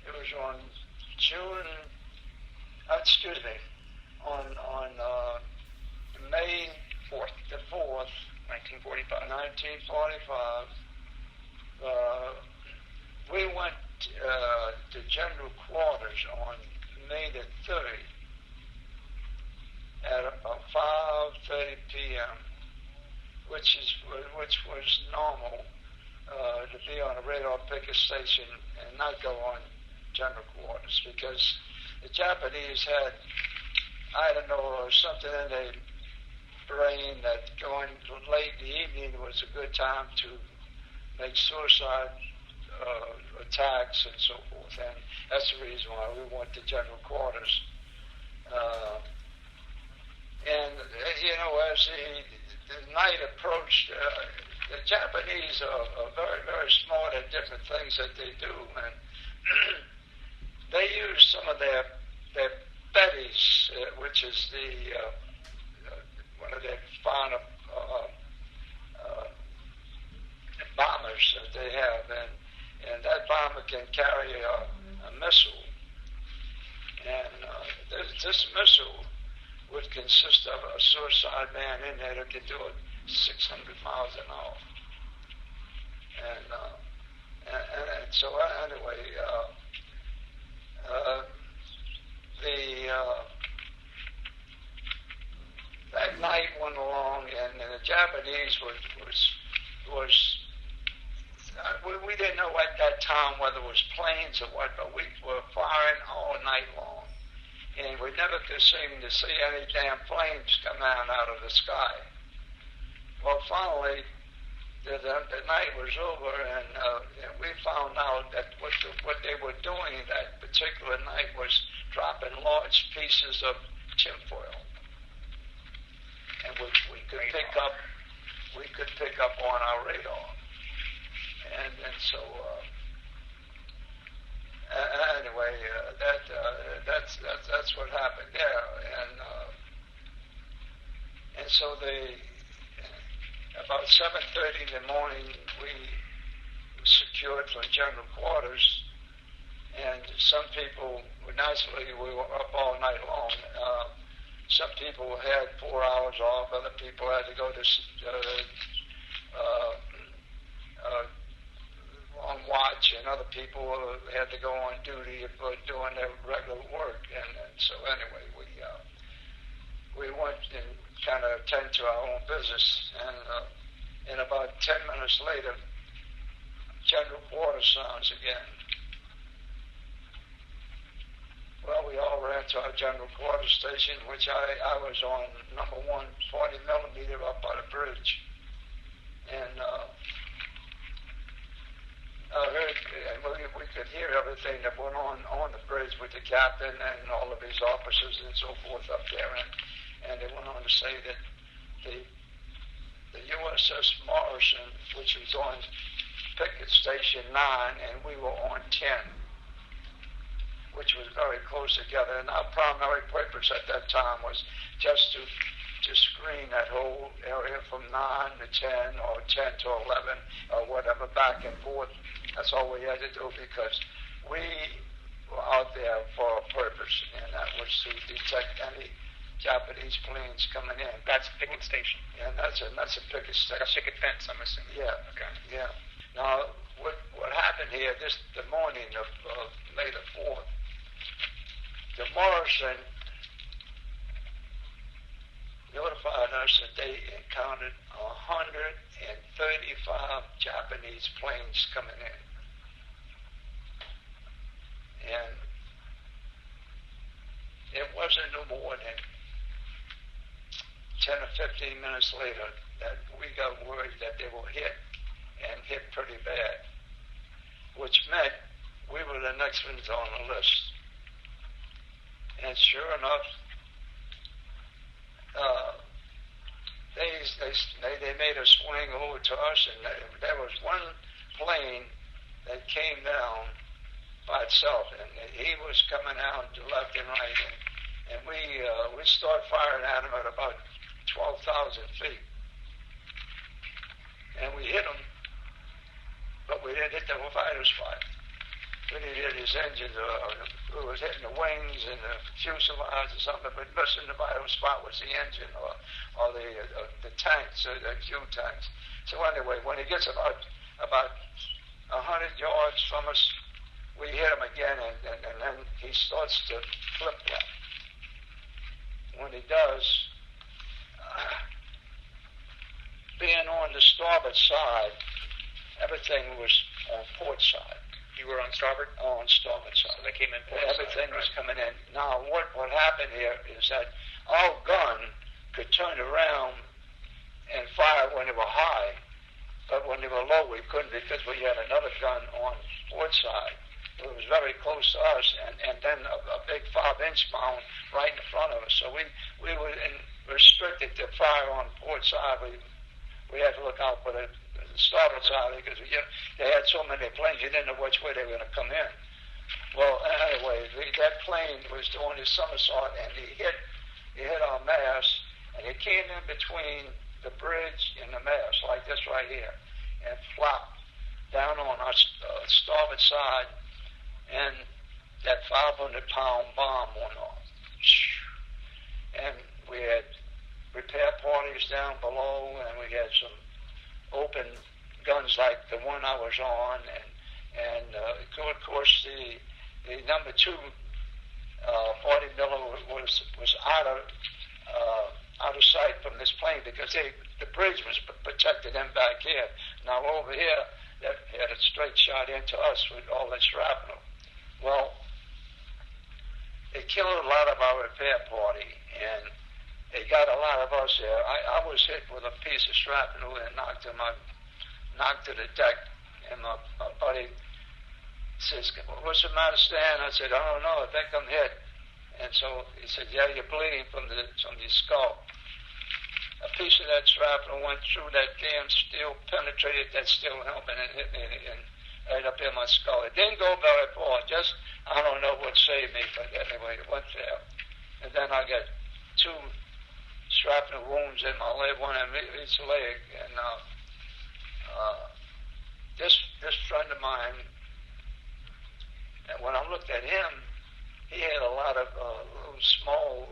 it was on June. Excuse me, on May 4th, the 4th, 1945. 1945. We went to general quarters on May the 3rd at about 5:30 p.m., which was normal to be on a radar picket station and not go on general quarters, because the Japanese had, I don't know, something in their brain that going late in the evening was a good time to make suicide attacks and so forth, and that's the reason why we went to general quarters. And as the night approached, the Japanese are very, very smart at different things that they do, and they use some of their Bettys, which is one of their finer bombers that they have, and that bomber can carry a missile, and this missile would consist of a suicide man in there that could do it 600 miles an hour. And so anyway, that night went along, and the Japanese we didn't know at that time whether it was planes or what, but we were firing all night long. And we never could seem to see any damn planes come out of the sky. Well, finally, the night was over, and we found out that what they were doing that particular night was dropping large pieces of tinfoil, and we could pick up on our radar, and so. Anyway, that's what happened there, and so about 7:30 in the morning we secured for general quarters, and some people naturally we were up all night long. Some people had 4 hours off, other people had to go to on watch, and other people had to go on duty for doing their regular work, and so anyway, we went and kind of attend to our own business, and about 10 minutes later, general quarters sounds again. Well, we all ran to our general quarters station, which I was on number 1, 40 millimeter up by the bridge, and we could hear everything that went on the bridge with the captain and all of his officers and so forth up there, and they went on to say that the USS Morrison, which was on picket station 9, and we were on 10, which was very close together, and our primary purpose at that time was just to screen that whole area from 9 to 10 or 10 to 11 or whatever, back and forth. That's all we had to do, because we were out there for a purpose, and that was to detect any Japanese planes coming in. That's a picket station. And that's a picket station. Like a picket fence, I'm assuming. Yeah. Okay. Yeah. Now, what happened here the morning of May the 4th, the Morrison notified us that they encountered 135 Japanese planes coming in. And it wasn't no more than 10 or 15 minutes later that we got word that they were hit, and hit pretty bad, which meant we were the next ones on the list. And sure enough, they made a swing over to us, and there was one plane that came down by itself, and he was coming out to left and right, and we started firing at him at about 12,000 feet, and we hit him but we didn't hit the vital spot. We didn't hit his engine, we was hitting the wings and the fuselage or something, but missing the vital spot was the engine or the tanks, the fuel tanks. So anyway, when he gets about 100 yards from us, we hit him again, and then he starts to flip-flop. When he does, being on the starboard side, everything was on port side. You were on starboard? On starboard side. So they came in port Everything side, was right. coming in. Now, what happened here is that our gun could turn around and fire when they were high, but when they were low, we couldn't because we had another gun on port side. It was very close to us, and then a big 5-inch mound right in front of us. So we were restricted to fire on port side. We had to look out for the starboard side because they had so many planes, you didn't know which way they were going to come in. Well, anyway, that plane was doing his somersault, and he hit our mast, and it came in between the bridge and the mast, like this right here, and flopped down on our starboard side, and that 500-pound bomb went off. And we had repair parties down below, and we had some open guns like the one I was on, and of course the number 2 40 miller was out of sight from this plane because the bridge was protected in back here. Now over here, that had a straight shot into us with all that shrapnel. Well, they killed a lot of our repair party, and they got a lot of us there. I was hit with a piece of shrapnel and knocked to the deck, and my buddy says, "What's the matter, Stan?" I said, "I don't know, I think I'm hit." And so he said, "Yeah, you're bleeding from your skull." A piece of that shrapnel went through that damn steel, penetrated that steel helmet and hit me right up in my skull. It didn't go very far, just, I don't know what saved me, but anyway, it went there. And then I got 2 shrapnel wounds in my leg, one in each leg, and this friend of mine, and when I looked at him, he had a lot of little small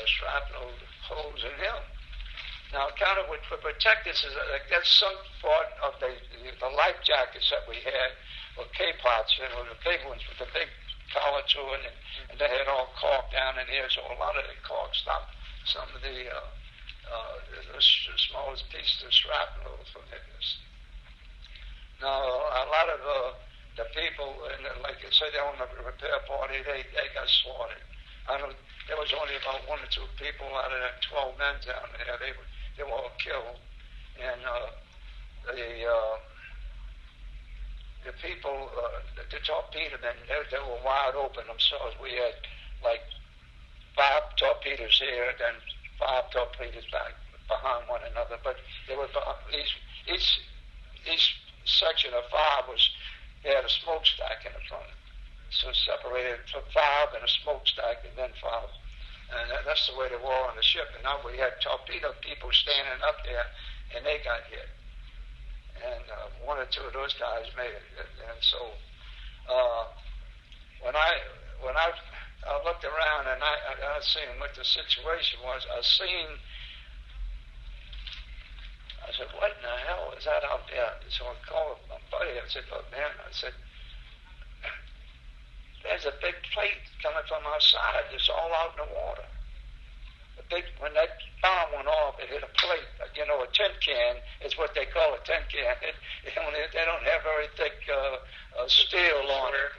shrapnel holes in him. Now, kind of what protect us is that's some part of the life jackets that we had, or K-pots, and were the big ones with the big collar to it, and they had all cork down in here, so a lot of the cork stopped some of the smallest pieces of shrapnel from hitting us. Now, a lot of the people, and like I said, on the repair party, they got slaughtered. There was only about 1 or 2 people out of that 12 men down there. They were all killed, and the people, the torpedo men, they were wide open themselves. We had like 5 torpedoes here, then 5 torpedoes back behind one another. But they were each section of 5 they had a smokestack in the front, so separated for 5 and a smokestack, and then 5. And that's the way they were on the ship. And now we had torpedo people standing up there, and they got hit. And 1 or 2 of those guys made it. And so when I looked around and I seen what the situation was, I said, "What in the hell is that out there?" So I called my buddy. I said, "Look, man," I said, "there's a big plate coming from our side. It's all out in the water." When that bomb went off, it hit a plate. You know, a tin can is what they call a tin can. They don't have very thick steel on it.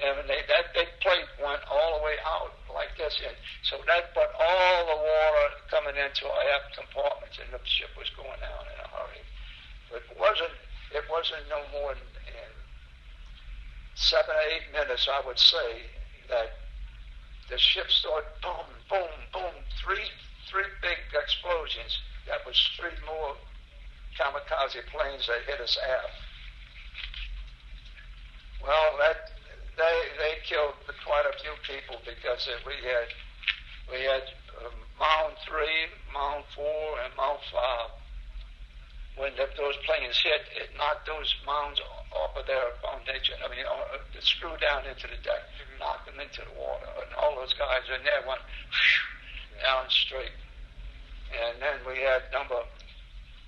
And that big plate went all the way out like this. And so that put all the water coming into our aft compartments, and the ship was going down in a hurry. But it wasn't no more than 7 or 8 minutes, I would say, that the ship started boom, boom, boom, three big explosions. That was 3 more Kamikaze planes that hit us aft. Well, they killed quite a few people because we had Mound 3, Mound 4, and Mound 5. when those planes hit, it knocked those mounds off of their foundation. I mean, the screw down into the deck, knocked them into the water, and all those guys in there went down straight. And then we had number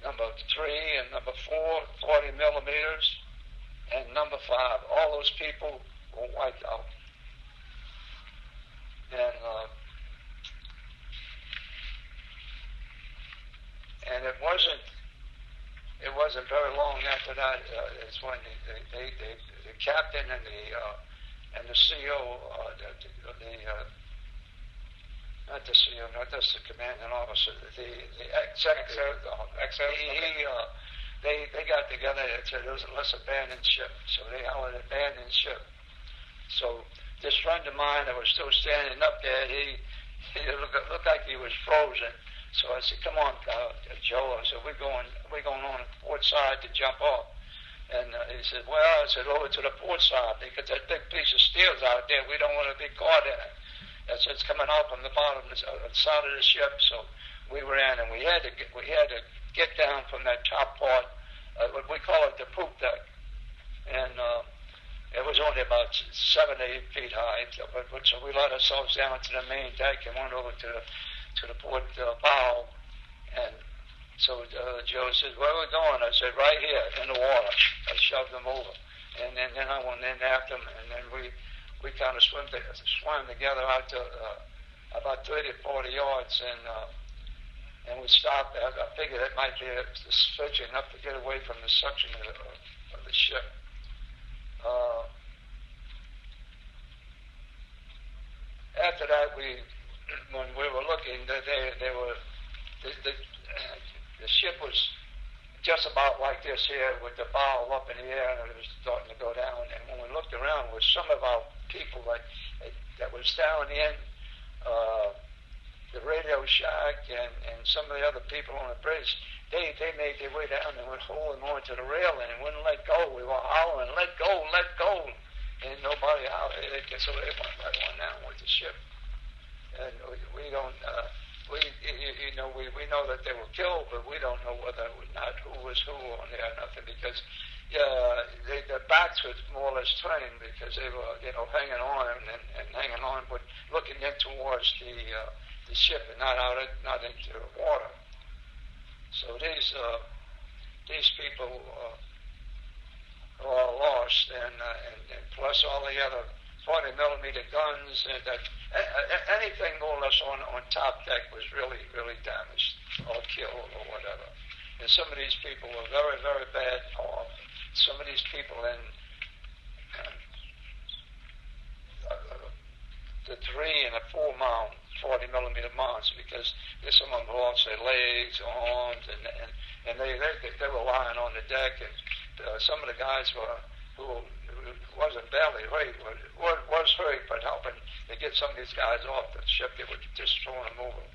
3 and number 4, 40 millimeters, and number 5. All those people were wiped out. And it wasn't very long after that. It's when the captain and the CO, not the CO, not just the commanding officer, the executive, they got together and said, let's abandon ship. So they held an abandoned ship. So this friend of mine that was still standing up there, he looked like he was frozen. So I said, come on, Joe. I said, we're going on the port side to jump off. And he said, well, I said, over to the port side, because that big piece of steel's out there. We don't want to be caught in it. I said, it's coming out from the bottom of the side of the ship. So we were in, and we had to get down from that top part, what we call it the poop deck. And it was only about 7 to 8 feet high. So we let ourselves down to the main deck and went over to the port bow. And so Joe said, where are we going? I said, right here in the water. I shoved them over. And then I went in after them, and then we kind of swam together out to about 30 or 40 yards, and we stopped. I figured it might be stretching enough to get away from the suction of the ship. After that, when we were looking, the ship was just about like this here, with the bow up in the air, and it was starting to go down. And when we looked around, with some of our people that was down in the radio shack and some of the other people on the bridge, they made their way down and went holding on to the railing and wouldn't let go. We were hollering, let go, let go. And nobody hollered. So they went right on down with the ship. And we don't, we know that they were killed, but we don't know whether or not who was who on there or nothing, because their backs were more or less turned because they were, hanging on and hanging on, but looking in towards the ship and not into the water. So these people are all lost, and plus all the other 40 millimeter guns, and anything more or less on top deck was really, really damaged or killed or whatever. And some of these people were very, very bad harmed. Some of these people in the 3 and the 4 mount 40 millimeter mounts, because there's some of them lost their legs, arms, and they were lying on the deck, and some of the guys who wasn't barely hurt, was hurt, but helping to get some of these guys off the ship. They were just throwing them over.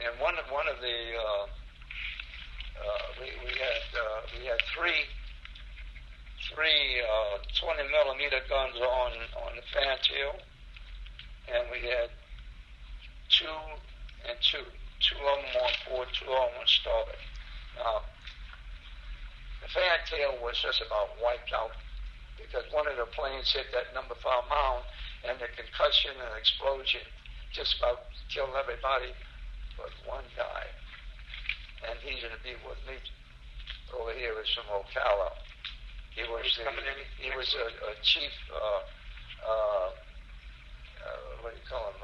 And one of the we had three 20 millimeter guns on the fantail, and we had 2 and 2. 2 of them on port, 2 of them on starboard. Now, the fantail was just about wiped out because one of the planes hit that number 5 mound, and the concussion and explosion just about killed everybody but one guy. And he's going to be with me over here. Is from Ocala. He was a chief. What do you call him?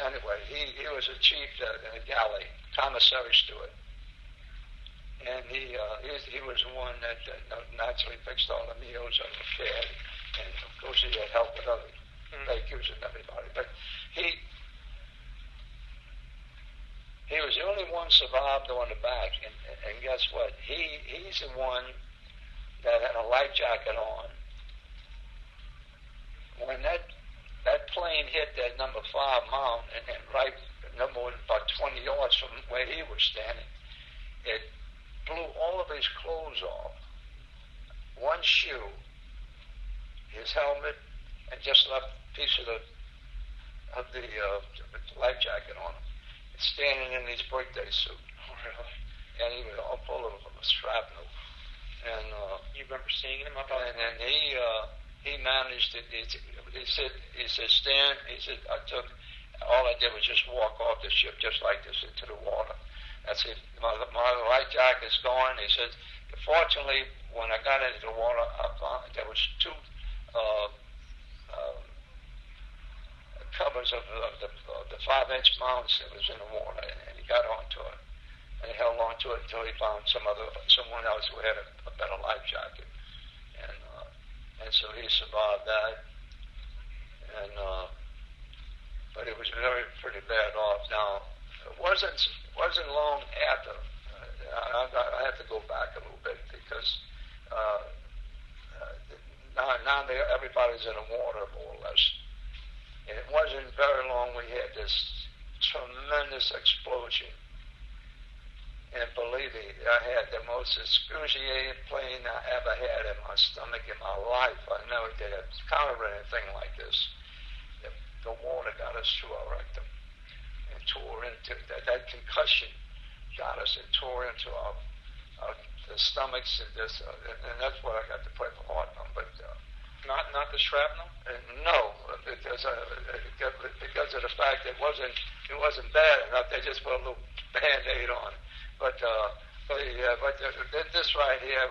Anyway, he was a chief in a galley, commissary steward, and he was the one that naturally fixed all the meals on the bed, and of course he had help with other vacuums and everybody. But he was the only one survived on the back, and guess what? He's the one that had a life jacket on. When that plane hit that number 5 mount, and right number about 20 yards from where he was standing, it blew all of his clothes off. One shoe, his helmet, and just left a piece of the life jacket on him. Standing in his birthday suit. Oh, really? And he was all full of shrapnel. And you remember seeing him up and he managed to. He said, Stan. He said, all I did was just walk off the ship just like this into the water. I said, my life jacket's gone. He said, fortunately, when I got into the water, there was two covers of the 5-inch mounts that was in the water, and he got onto it, and he held on to it until he found someone else who had a better life jacket, and so he survived that, and but it was pretty bad off. Now it wasn't long after. I have to go back a little bit because now everybody's in the water more or less. And it wasn't very long we had this tremendous explosion. And believe me, I had the most excruciating pain I ever had in my stomach in my life. I never did encounter anything like this. The water got us through our rectum and tore into that concussion got us and tore into the stomachs and this, and that's what I got to pray for heart on. But not the shrapnel? No, because of the fact it wasn't bad enough. They just put a little Band-Aid on. But this right here.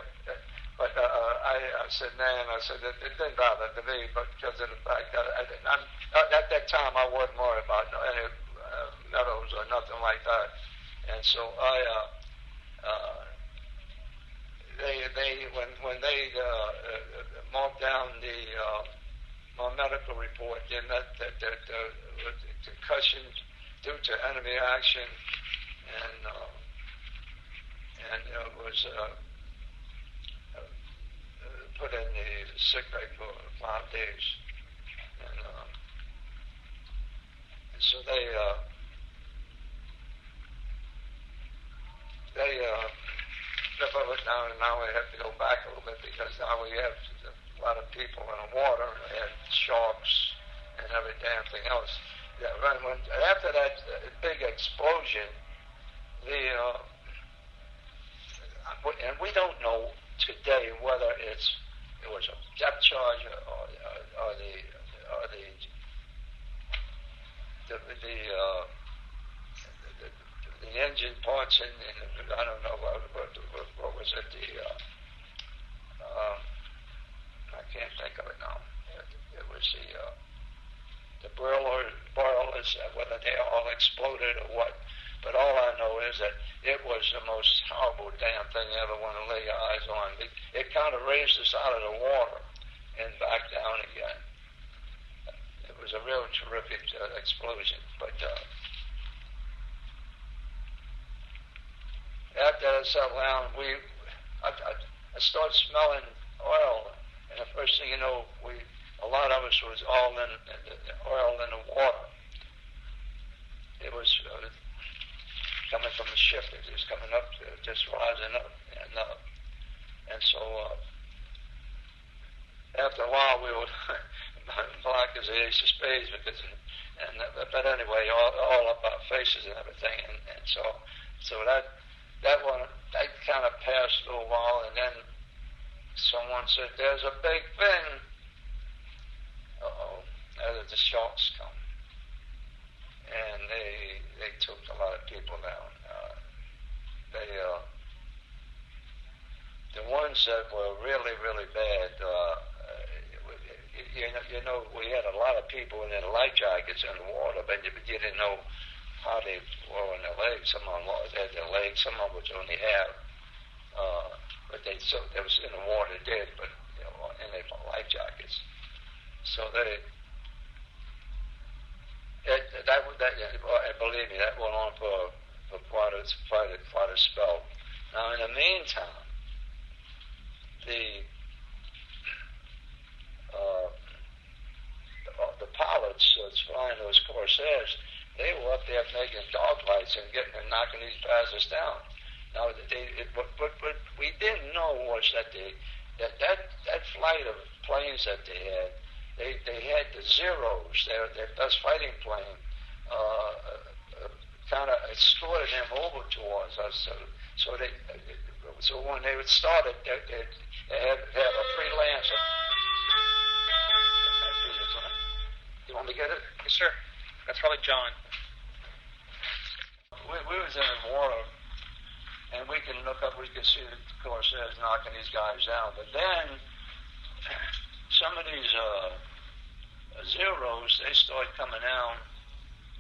But I said, man, it didn't bother to me, but because of the fact that at that time I wasn't worried about any medals or nothing like that, and so when they marked down my medical report, then that concussion due to enemy action, and it was put in the sick bay for 5 days, and so they now we have to go back a little bit because now we have a lot of people in the water and sharks and every damn thing else. Yeah, after that big explosion, and we don't know today whether it was a depth charge or the engine parts and I don't know what was it, I can't think of it now. It was the boilers, whether they all exploded or what. But all I know is that it was the most horrible damn thing you ever want to lay your eyes on. It kind of raised us out of the water and back down again. It was a real terrific explosion. But after that settled down, I started smelling oil, and the first thing you know, a lot of us was all in oil in the water. It was coming from the ship. It was coming up, just rising up, and so after a while we were black as the ace of spades but anyway, all up our faces and everything, and so that kind of passed a little while, and then someone said, "There's a big thing." The sharks come, and they took a lot of people down. The ones that were really, really bad, you know, we had a lot of people in their life jackets in the water, but you didn't know how they were on their legs. Some of them had their legs, some of them was only half. But they was in the water dead, but in their life jackets. So believe me, that went on for quite a spell. Now, in the meantime, the pilots that's flying those Corsairs, they were up there making dog fights and knocking these bastards down. Now, what we didn't know was that that flight of planes that they had. They had the Zeros, their best fighting plane, kind of escorted them over towards us. So when they would start it, they had a freelance. You want me to get it? Yes, sir. That's probably John. We was in the water, and we can look up, we can see the Corsairs knocking these guys down. But then, some of these Zeros, they started coming down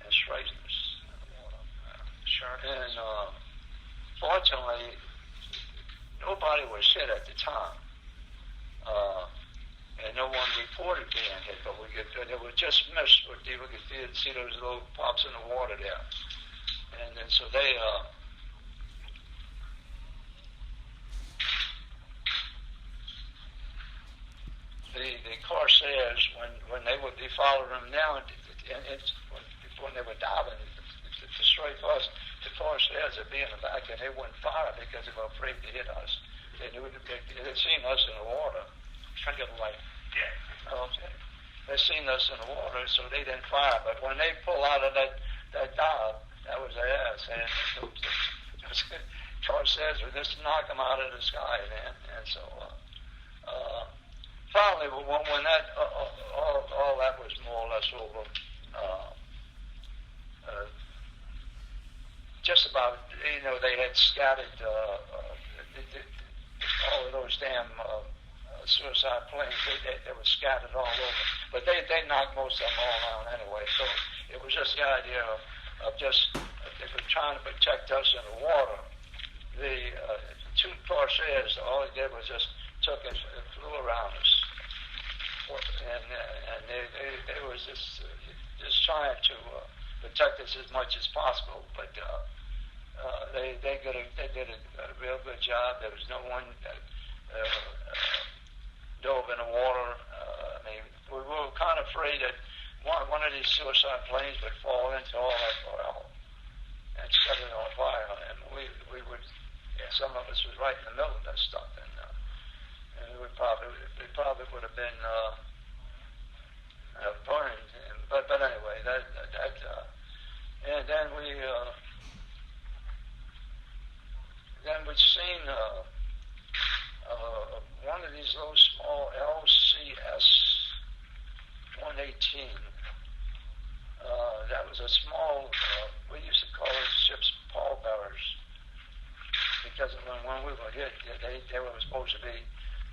and striking us in the water. Sure. And fortunately, nobody was hit at the time. And no one reported being hit, but they were just missed. We could see those little pops in the water there. And then so they, the Corsairs, when they would be following them now, when they were diving to destroy us, the Corsairs would be in the back and they wouldn't fire because they were afraid to hit us. They knew they'd seen us in the water. Trying to get the light. Yeah. Okay. They seen us in the water, so they didn't fire. But when they pull out of that dive, that was their ass. And those Corsairs were just knock them out of the sky, man. And so finally, when that all that was more or less over, just about, they had scattered all of those damn suicide planes. They were scattered all over, but they knocked most of them all down anyway. So it was just the idea of just, they were trying to protect us in the water. The two Corsairs, all they did was just took us and flew around us, and they was just trying to protect us as much as possible. But they did a real good job. There was no one that dove in the water. We were kind of afraid that one of these suicide planes would fall into all that oil and set it on fire. And we would, some of us was right in the middle of that stuff, and we probably would have been burned. But anyway, and then we'd seen one of these little small LCS 118. That was a small, we used to call it ships pallbearers, because when we were hit, they were supposed to be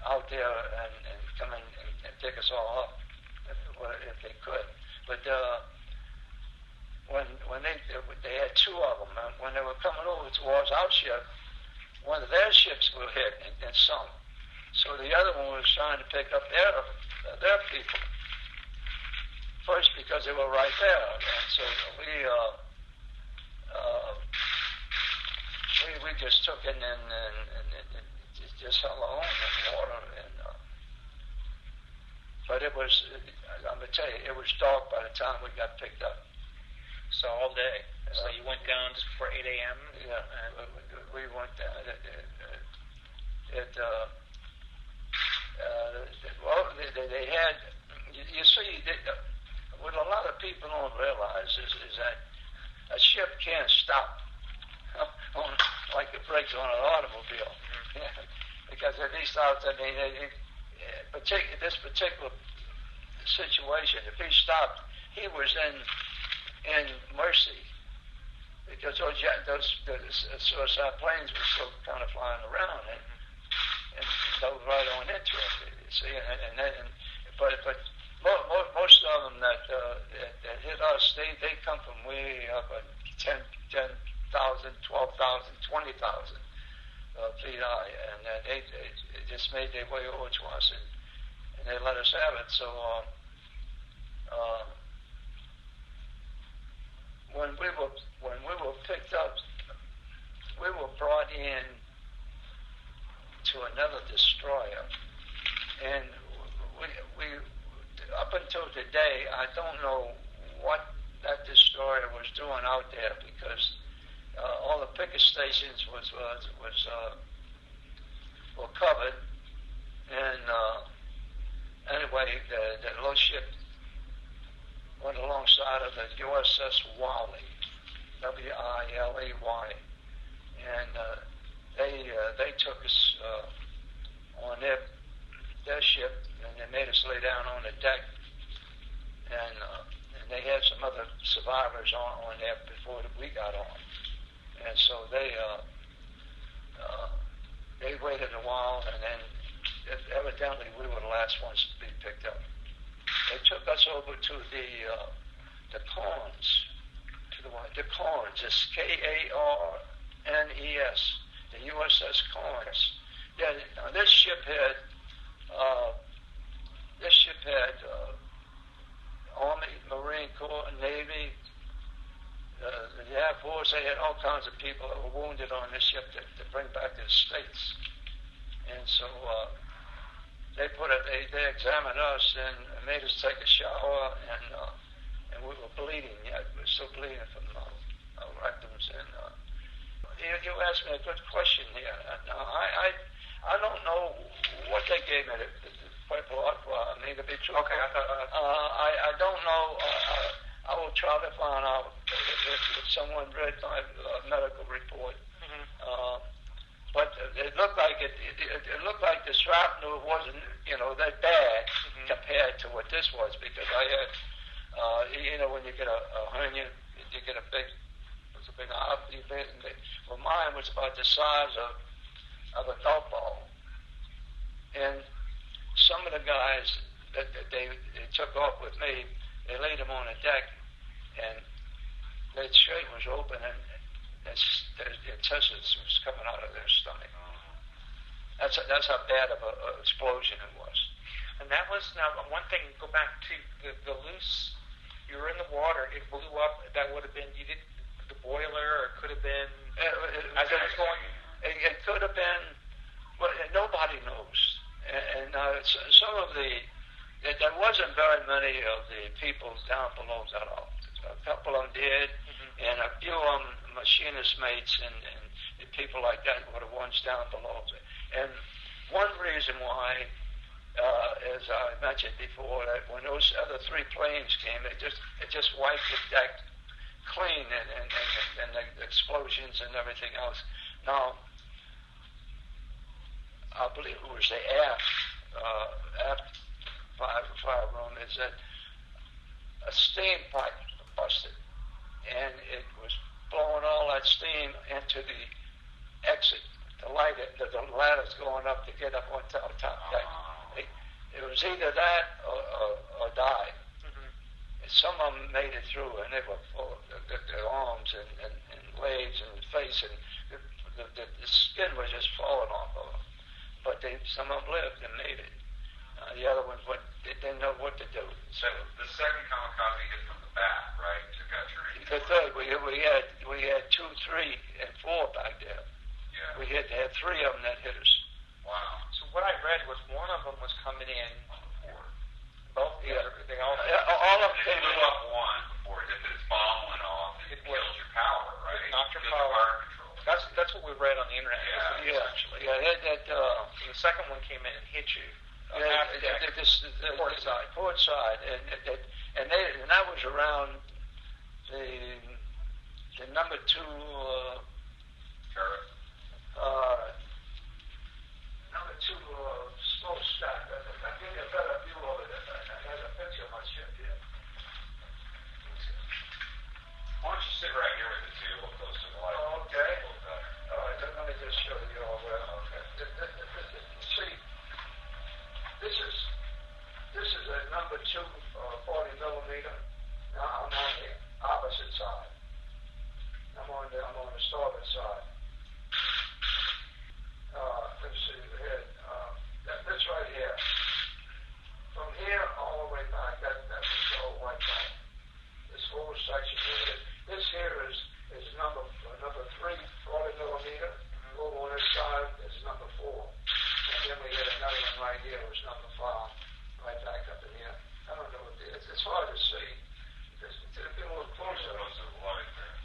out there and come in and pick us all up if they could. But when they had two of them, and when they were coming over towards our ship, one of their ships were hit and sunk. So the other one was trying to pick up their people first, because they were right there. And so we just took it and just held on in the water. But it was, I'm going to tell you, it was dark by the time we got picked up. So all day. So you went down just before 8 a.m.? Yeah, we went down. They had, you see, what a lot of people don't realize is that a ship can't stop like the brakes on an automobile. Yeah, because at least this particular situation, if he stopped, he was in mercy, because those suicide planes were still kind of flying around and dove right on into it. You see, but most of them that hit us, they come from way up at 10,000, 12,000, 20,000 feet high, and they just made their way over to us, and they let us have it. So when we were picked up, we were brought in to another destroyer, and we up until today, I don't know what that destroyer was doing out there, because all the picket stations were covered, and Anyway, the little ship went alongside of the USS Wally, Wiley, and they took us on their ship, and they made us lay down on the deck, and they had some other survivors on there before we got on, and so they waited a while, and then evidently we were the last ones to be picked up. They took us over to the Corns, the Corns, it's Karnes, the USS Corns. Yeah, this ship had Army, Marine Corps, Navy, the Air Force. They had all kinds of people that were wounded on this ship to bring back to the States. And so they examined us and made us take a shower, and we were bleeding. Yeah, we were still bleeding from our rectums. And you asked me a good question here. Now, I don't know what they gave me. I mean, to be true. Okay. I don't know. I will try to find out if someone read my medical report. Mm-hmm. But it looked like it looked like the shrapnel wasn't, that bad compared to what this was, because I had, when you get a hernia, you get a big well, mine was about the size of a golf ball, and some of the guys that they took off with me, they laid them on the deck, and their shirt was open, and their intestines was coming out of their stomach. That's how bad of an explosion it was. And that was, now one thing, go back to the Luce, you were in the water, it blew up, that would have been, you did the boiler, or it could have been, it could have been, well, nobody knows. And some of there wasn't very many of the people down below that all. A couple of them did, and a few of them, machinist mates and people like that, were the ones down below. And one reason why, as I mentioned before, that when those other three planes came, it just wiped the deck clean, and the explosions and everything else. Now, I believe it was the aft fire room, is that a steam pipe busted, and it was blowing all that steam into the exit, the ladders going up to get up on top deck. It was either that or died. And some of them made it through, and they were full of their arms and legs and face, and the skin was just falling off of them. But some of them lived and made it. The other ones they didn't know what to do. So the second kamikaze hit from the back, right? Took out your engine. The third, we had 2, 3, and 4 back there. Yeah. We had three of them that hit us. Wow. so what I read was one of them was coming in, both the other, they all, All of them It came blew in. up one before it hit its bomb went off. It killed your power, right? It knocked your Killed power. fire control. that's what we read on the internet. Yeah. Essentially. Yeah, And the second one came in and hit you. the port side, and that was around the number 2 Turret. number 2 smokestack. I think a better view of it. I had a picture of my ship here. Why don't you sit right here with the two, a little close to the light? Oh, okay. A little better. All right, let me just show you all that. Okay. See, this is a number 2 40 millimeter. Now I'm on the opposite side. I'm on the starboard side. Let's see here. This right here. From here all the way back, that was all wiped out. This whole section here. This here is number 3, 40 millimeter. Over on this side is number 4. And then we had another one right here, was number 5, right back up in here. I don't know what it's hard to see. It's a little closer. Close to the light there.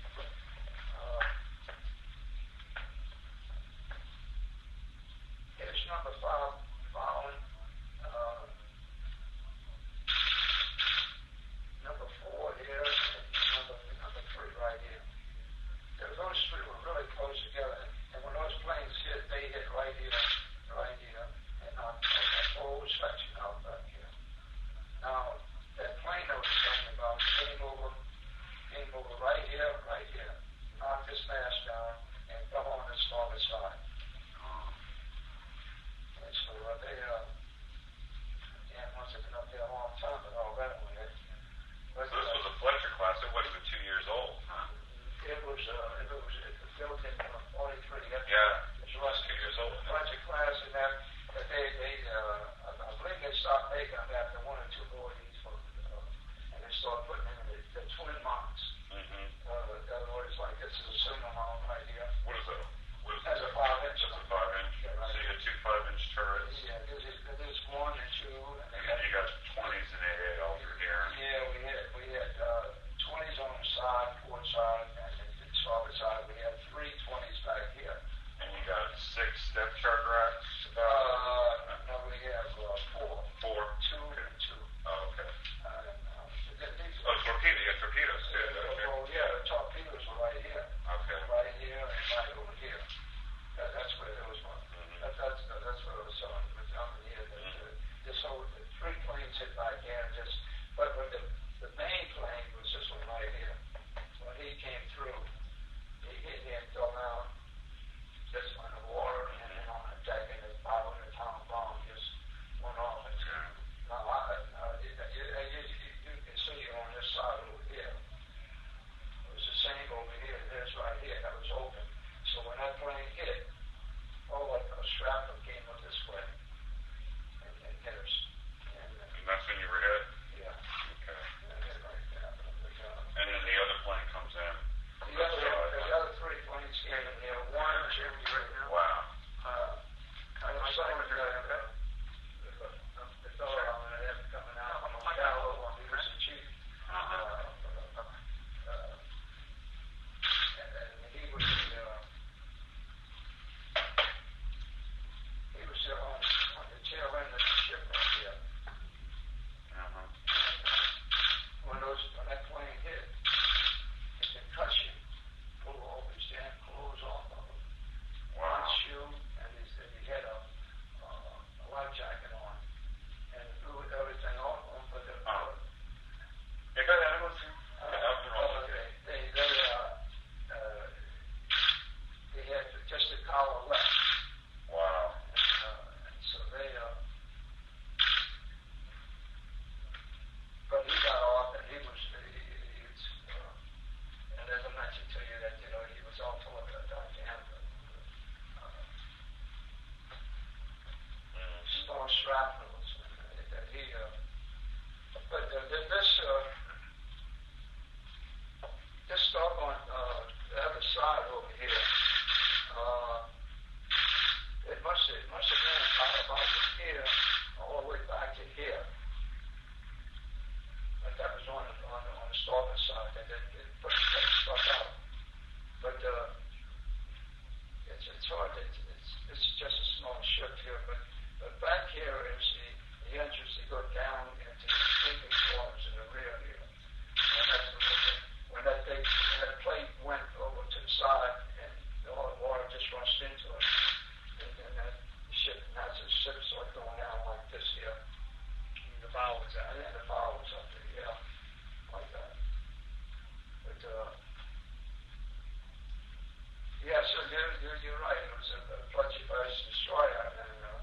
you're right. It was a Portuguese destroyer, and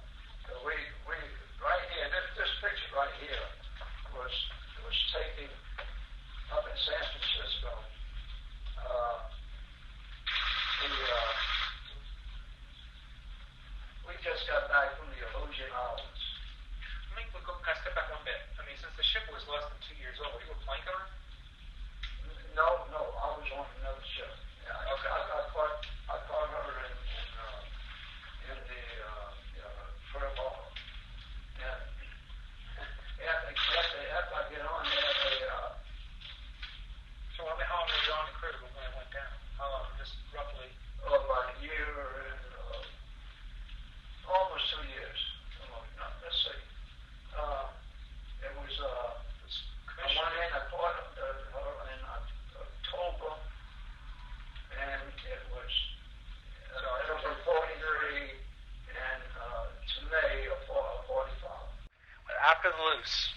we right here. This picture right here was taken up in San Francisco. We just got back from the Illusion Islands. Let me step back one bit. I mean, since the ship was less than 2 years old, were you a plane gunner? No, I was on another ship. Yeah, okay. I caught her in the fur ball. Yeah. After I get on there, So how long were you on the crew when it went down? How long? Just roughly? About a year and almost 2 years. Let's see. It was I went in. I caught her in October, and it was from 43 and to May of 45. After the Luce,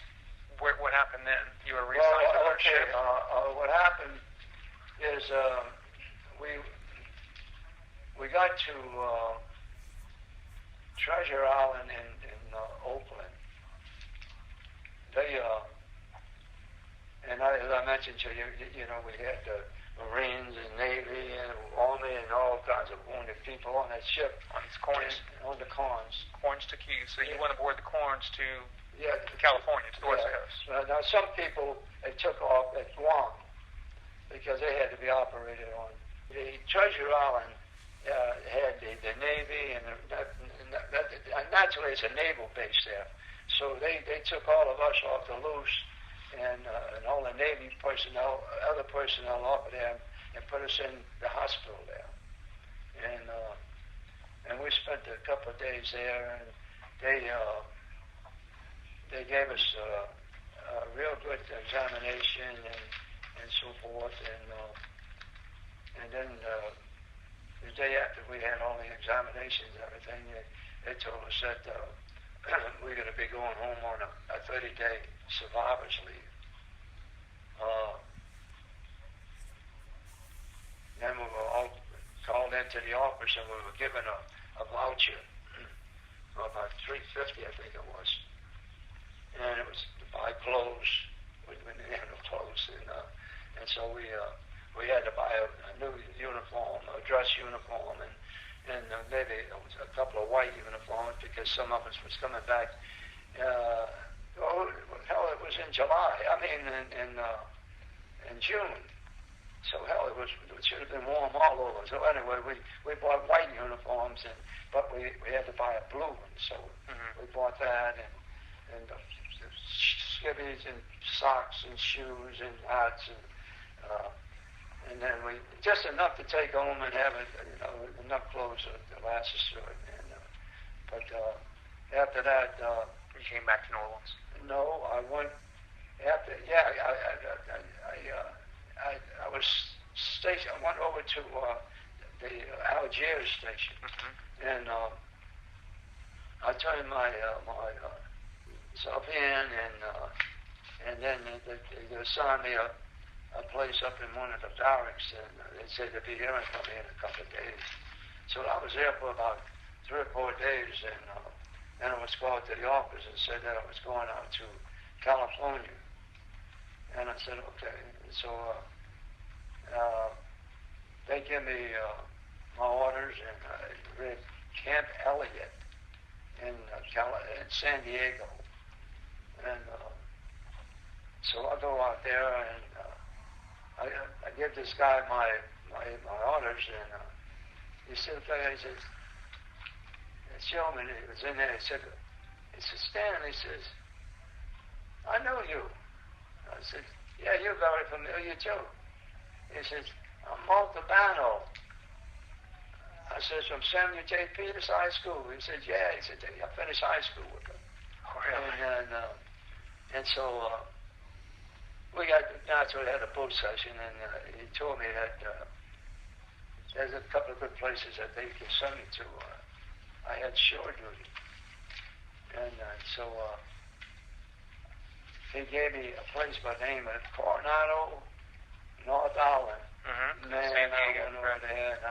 what happened then? You were reassigned to another ship? What happened is we got to Treasure Island in Oakland. They and as I mentioned to you, we had the Marines and Navy and Army and all kinds of wounded people on that ship. On the Corns? On the Corns. Corns to Keys. So you went aboard the Corns to to California, to the West Coast. Now some people, they took off at Braun because they had to be operated on. The Treasure Island had the Navy, and naturally it's a naval base there. So they took all of us off the Luce and all the Navy personnel, other personnel off of there, and put us in the hospital there. And we spent a couple of days there, and they gave us a real good examination and so forth. And then the day after we had all the examinations and everything, they told us that we're going to be going home on a 30-day survivor's leave. Then we were all called into the office, and we were given a voucher for about $350, I think it was. And it was to buy clothes. We didn't have no clothes, and so we had to buy a new uniform, a dress uniform, and maybe a couple of white uniforms because some of us was coming back. It was in July. I mean, in June. So it should have been warm all over. So anyway, we bought white uniforms, but we had to buy a blue one. So we bought that and skivvies and socks and shoes and hats and then we just enough to take home and have enough clothes to last us through it. But after that, you came back to New Orleans. No, I went after. Yeah, I was stationed. I went over to the Algiers station, and I turned my myself in, and then they assigned me a place up in one of the barracks, and they said they'd be hearing from me in a couple of days. So I was there for about 3 or 4 days, and then I was called to the office and said that I was going out to California. And I said, okay. So they give me my orders, and I read Camp Elliott in San Diego. And so I go out there, and I give this guy my orders, and he said, this gentleman, he was in there, he said, Stanley, he says, I know you. I said, yeah, you're very familiar too. He says, I'm Montalbano. I said, from Samuel J. Peters High School. He said, yeah. He said, I finished high school with him. And so we naturally had a boat session, and he told me that there's a couple of good places that they could send me to. I had shore duty. And so he gave me a place by the name of Coronado, North Island. Man, I went over there, and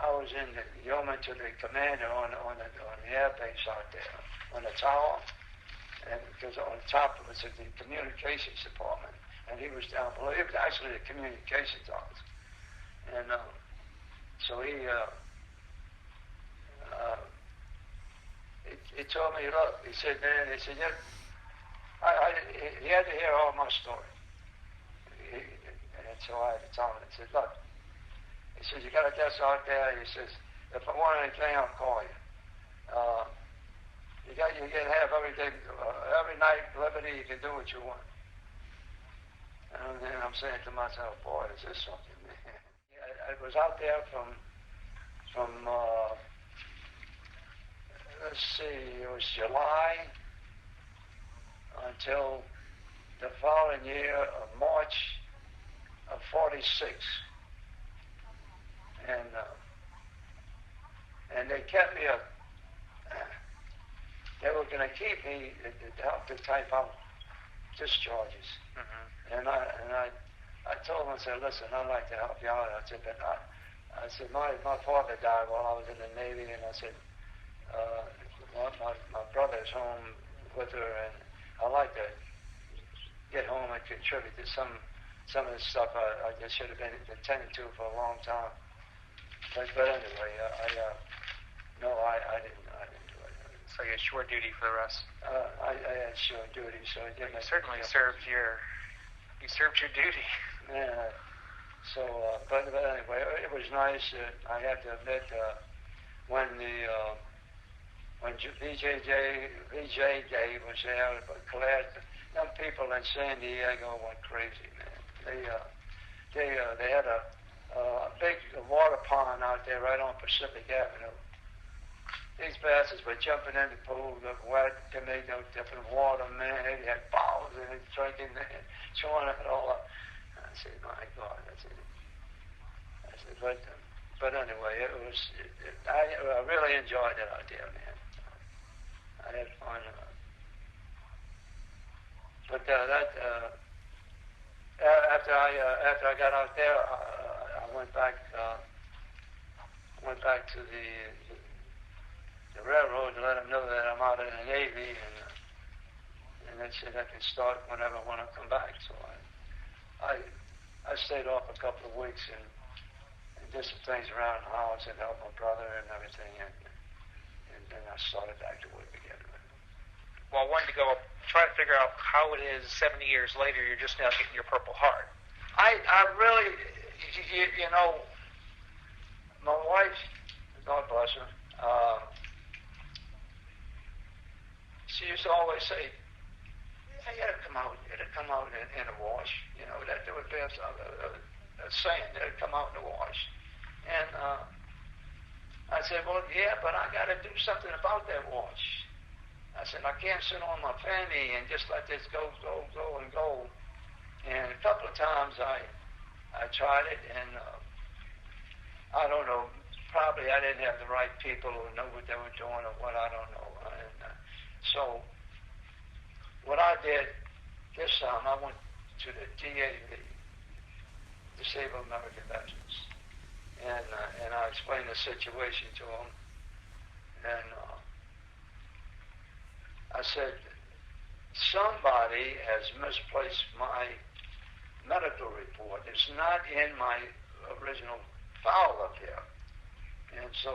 I was was in the yeoman to the commander on the air base out there, on the tower. And because on top of it was the communications department, and he was down below. It was actually the communications office, and so he told me, look, he said, man, he said, yeah, he had to hear all my story, and so I had to tell him. He said, look, he says, you got a desk out there. He says, if I want anything, I'll call you. You can have everything, every night, liberty, you can do what you want. And then I'm saying to myself, boy, is this something, man. I was out there from let's see, it was July until the following year of March of 46. And they kept me up. They were going to keep me to help to type out discharges. Mm-hmm. And I told them, I said, listen, I'd like to help you out. I said, but I said, my father died while I was in the Navy, and I said, my brother's home with her, and I'd like to get home and contribute to some of the stuff I just should have been attending to for a long time. But anyway, I didn't do it. So you had shore duty for the rest. I had shore duty, so it didn't. You certainly served your duty. Yeah. So, but anyway, it was nice. I have to admit, when VJ Day was there, Claire, them people in San Diego went crazy, man. They had a big water pond out there right on Pacific Avenue. These bastards were jumping in the pool, wet, tomato, dipping water, man. They had balls and drinking and chewing it all up. I said, my God, that's it. I said, but anyway, I really enjoyed it out there, man. I had fun. But after I got out there, I went back to the railroad to let them know that I'm out in the Navy, and they said I can start whenever I want to come back. So I stayed off a couple of weeks and did some things around the house and helped my brother and everything, and then I started back to work again. Well, I wanted to go try to figure out how it is 70 years later you're just now getting your Purple Heart. I really, you know, my wife, God bless her, she used to always say, "Hey, you gotta come out in a wash." You know, that there would be a saying, "They'd come out in a wash." And I said, "Well, yeah, but I got to do something about that wash." I said, "I can't sit on my fanny and just let this go. And a couple of times I tried it, and I don't know. Probably I didn't have the right people who know what they were doing or what, I don't know. And so what I did this time, I went to the DAV, Disabled American Veterans, and I explained the situation to them, and I said, somebody has misplaced my medical report. It's not in my original file up here. And so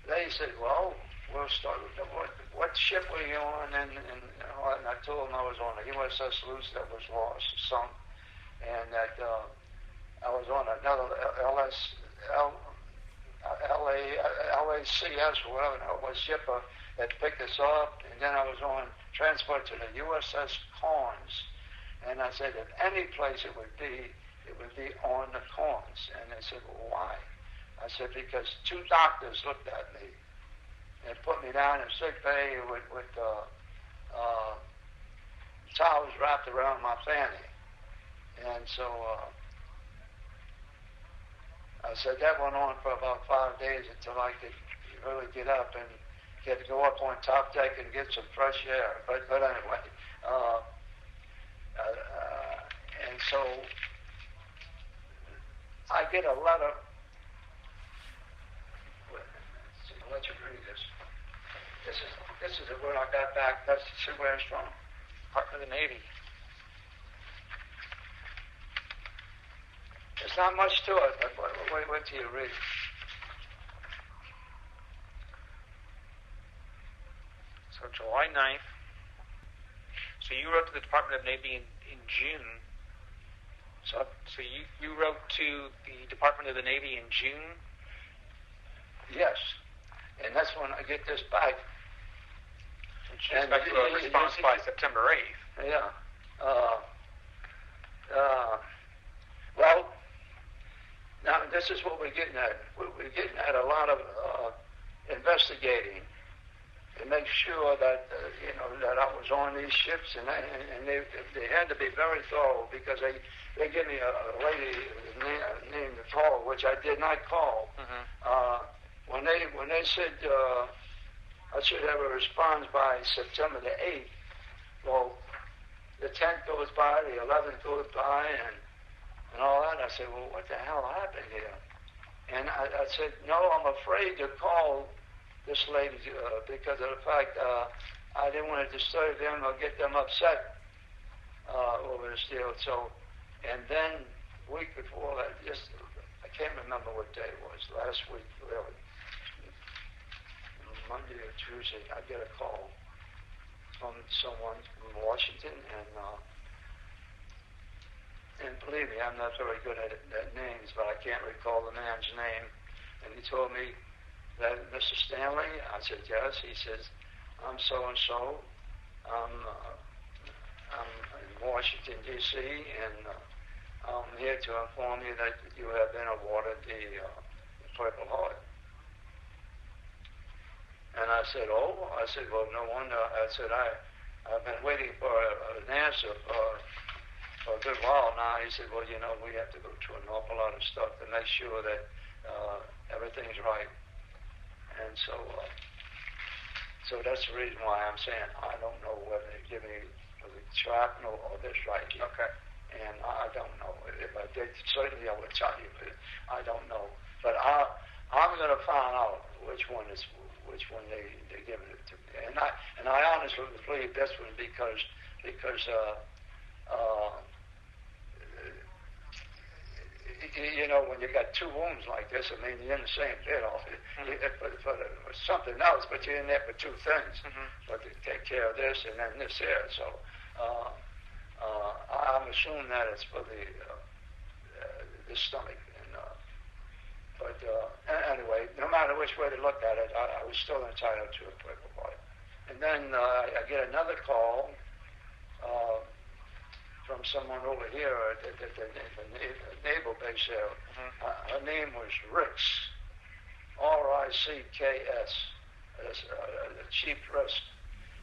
they said, well, we'll start with what ship were you on? And I told them I was on the USS Luce that was lost, sunk, and that I was on another LACS, or whatever it was, ship that picked us up, and then I was on transport to the USS Corns. And I said, if any place it would be on the Corns. And they said, well, why? I said, because two doctors looked at me and put me down in sick bay with towels wrapped around my fanny. And so I said that went on for about 5 days until I could really get up and get to go up on top deck and get some fresh air. But anyway, and so I get a letter. I'll let you read this. This is where I got back. That's where it's from. Department of the Navy. There's not much to it, but wait till you read. So July 9th. So you wrote to the Department of Navy in June. So you wrote to the Department of the Navy in June? Yes. And that's when I get this back. And expect a response by September 8th. Yeah. Well, now this is what we're getting at. We're getting at a lot of investigating to make sure that that I was on these ships, and they had to be very thorough because they gave me a lady named Tall, which I did not call. Mm-hmm. When they said I should have a response by September the 8th, well, the 10th goes by, the 11th goes by, and all that. I said, well, what the hell happened here? And I said, no, I'm afraid to call this lady because of the fact I didn't want to disturb them or get them upset over this deal. So, and then a week before that, I can't remember what day it was, last week, really. Monday or Tuesday, I get a call from someone from Washington, and believe me, I'm not very good at names, but I can't recall the man's name. And he told me that Mr. Stanley. I said yes. He says, I'm so and so. I'm in Washington D.C. and I'm here to inform you that you have been awarded the Purple Heart. And I said, oh? I said, well, no wonder. I said, I've been waiting for an answer for a good while now. He said, well, we have to go through an awful lot of stuff to make sure that everything's right. And so that's the reason why I'm saying I don't know whether they give me the shrapnel or this right here. Okay. And I don't know. If I did, certainly I would tell you, but I don't know. But I'm going to find out which one they're giving it to me. And I honestly believe this one because when you got two wounds like this, I mean, you're in the same bed for something else, but you're in there for two things. Mm-hmm. But to take care of this and then this here. So I'm assuming that it's for the stomach. But anyway, no matter which way to look at it, I was still entitled to a Purple Heart. And then I get another call from someone over here at the naval base there. Mm-hmm. Her name was Ricks, R-I-C-K-S, Chief Risk.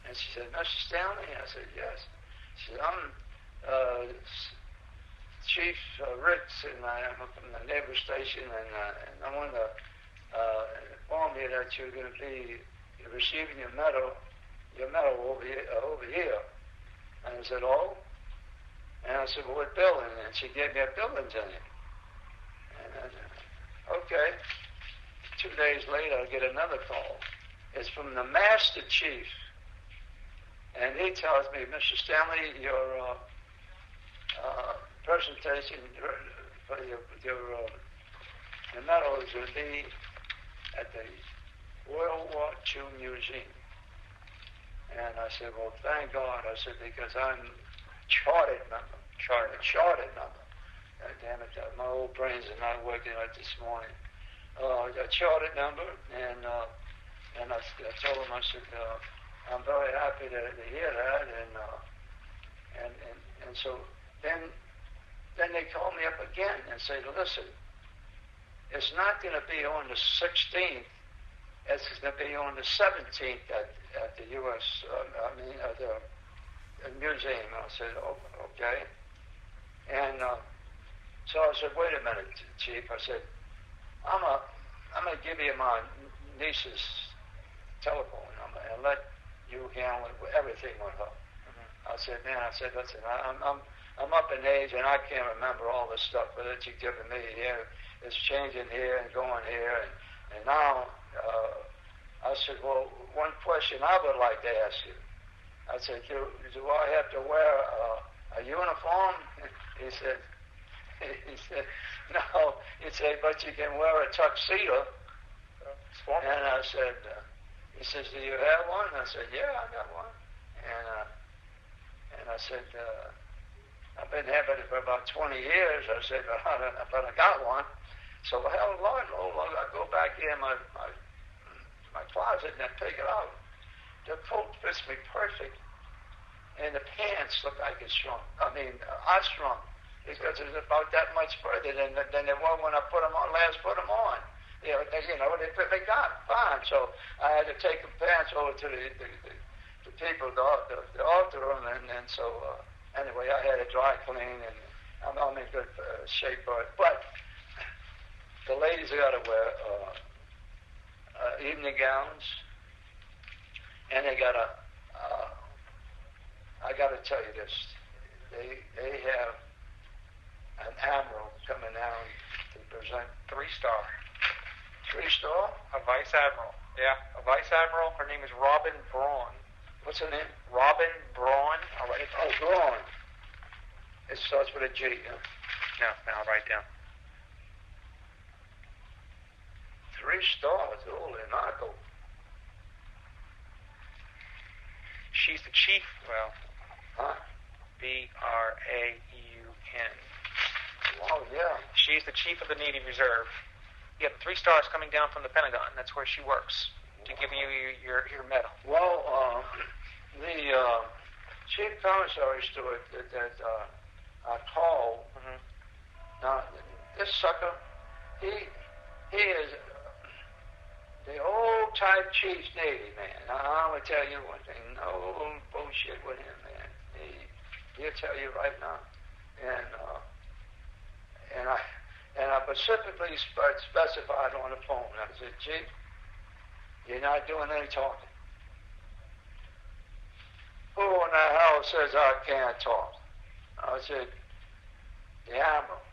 And she said, Mr. Stanley? I said, yes. She said, I'm Chief Ricks, and I'm from the naval station, and I want to inform you that you're going to be receiving your medal over here. And I said, oh? And I said, well, what building? And she gave me a building to it. And I said, okay. 2 days later, I get another call. It's from the Master Chief. And he tells me, Mr. Stanley, your presentation for your medal is going to be at the World War II Museum. And I said, well, thank God. I said, because I'm charted number. Damn it, my old brains are not working right this morning. A charted number, and I told him, I said, I'm very happy to hear that, and so then they called me up again and said, listen, it's not going to be on the 16th. It's going to be on the 17th at the U.S. The museum. I said, oh, okay. And so I said, wait a minute, Chief. I said, I'm going to give you my niece's telephone number and let you handle everything with her. Mm-hmm. I said, man, listen, I'm up in age, and I can't remember all the stuff that you've given me here. It's changing here and going here, and now I said, well, one question I would like to ask you. I said, do I have to wear a uniform? He said, no. He said, but you can wear a tuxedo. And I said, he says, do you have one? I said, yeah, I got one. And I said, I've been having it for about 20 years. I said, but I got one. So hell, Lord, I go back here in my closet and I take it out. The coat fits me perfect, and the pants look like it's shrunk. I mean, I shrunk because it's about that much further than they were when I put them on, last put them on. They got fine. So I had to take the pants over to the people, the altar room, and so anyway, I had it dry clean, and I'm in good shape for it. But the ladies got to wear evening gowns, and they got to. I got to tell you this: they have an admiral coming down to present 3-star. 3-star? A vice admiral. Yeah, a vice admiral. Her name is Robin Braun. What's her name? Robin Braun. I'll write it down. Oh, Braun. It starts with a G. Huh? No, I'll write it down. 3 stars. Holy mackerel. She's the chief. Well, Huh? B-R-A-U-N. Oh, yeah. She's the chief of the Navy Reserve. You have 3 stars coming down from the Pentagon. That's where she works to give you your medal. Well, the chief commissary steward that I called, now, this sucker, he is the old type chief Navy man. Now, I'm going to tell you one thing. No bullshit with him, man. He'll tell you right now. And I specifically specified on the phone. I said, Chief, you're not doing any talking. Who in the hell says I can't talk? I said, the Admiral.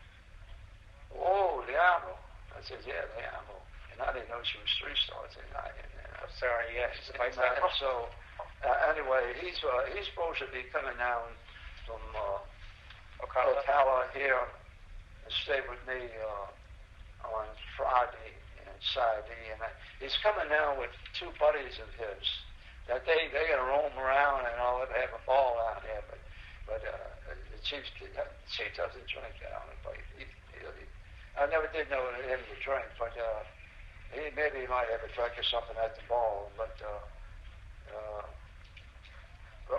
Oh, the Admiral. I said, yeah, the Admiral. And I didn't know she was 3 stars. I'm sorry, yeah, she's a vice admiral. So, anyway, he's supposed to be coming down from Ocala here and stay with me on Friday and Saturday. And he's coming down with 2 buddies of his that they're going to roam around and all that, have a ball out there. But the chief doesn't drink out. I never did know him to drink, but maybe he might have a drink or something at the ball. But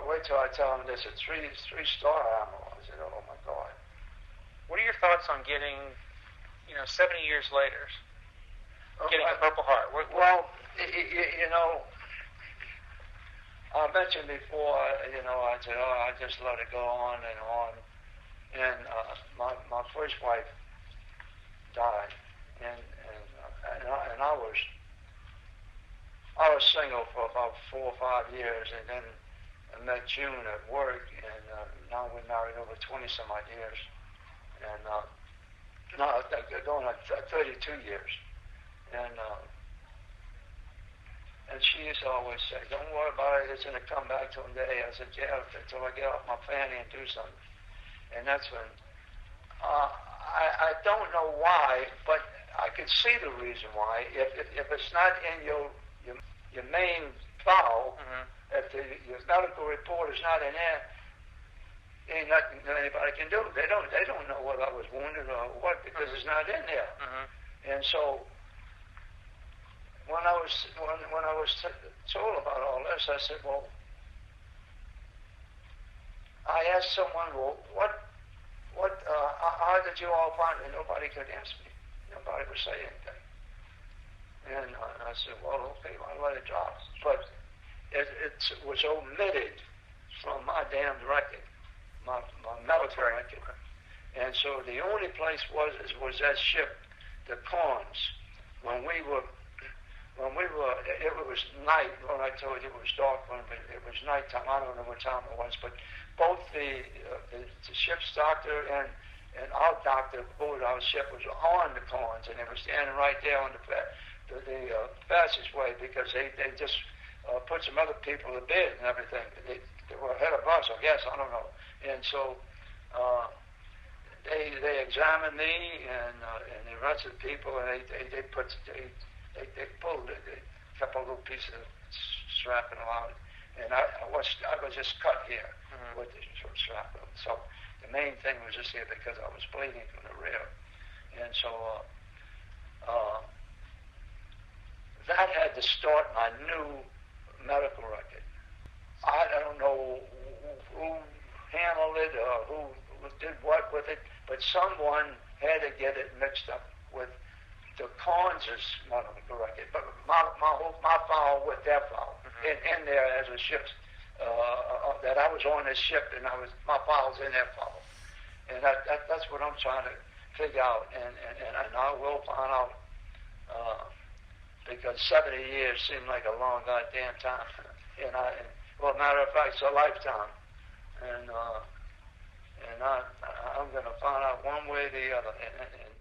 wait till I tell him this: a 3-star admiral. I said, oh my God. What are your thoughts on getting, 70 years later, getting a Purple Heart? Well, I mentioned before, I said, I just let it go on and on. And my first wife died, and I was single for about 4 or 5 years, and then I met June at work, and now we're married over 20-some odd years, and going on 32 years, and she used to always say, don't worry about it, it's going to come back to one day. I said, yeah, until I get off my fanny and do something. And that's when, I don't know why, but I could see the reason why. If it's not in your main file, if your medical report is not in there, ain't nothing anybody can do. They don't know whether I was wounded or what because it's not in there. And so when I was told about all this, I said, well, I asked someone, well, how did you all find it? Nobody could answer me. Nobody would say anything. And I said, well, okay, I'll let it drop. But it was omitted from my damn record, my medical record. And so the only place was that ship, the Corns, when we were when we were, it was night when I told you it was dark when it was nighttime. I don't know what time it was, but both the ship's doctor and our doctor aboard our ship was on the corns, and they were standing right there on the passageway because they just put some other people to bed and everything. They were ahead of us, I guess. I don't know. And so they examined me and the rest of the people, and they pulled a couple of little pieces of shrapnel out, and I was just cut here with the shrapnel. So the main thing was just here because I was bleeding from the rear, and so that had to start my new medical record. I don't know who handled it or who did what with it, but someone had to get it mixed up with the Carnes' medical record. But my file with their file in there as a ship, that I was on this ship and my file's in their file. And that's what I'm trying to figure out, and I will find out, because 70 years seemed like a long goddamn time. Well, matter of fact, it's a lifetime. And I'm going to find out one way or the other. And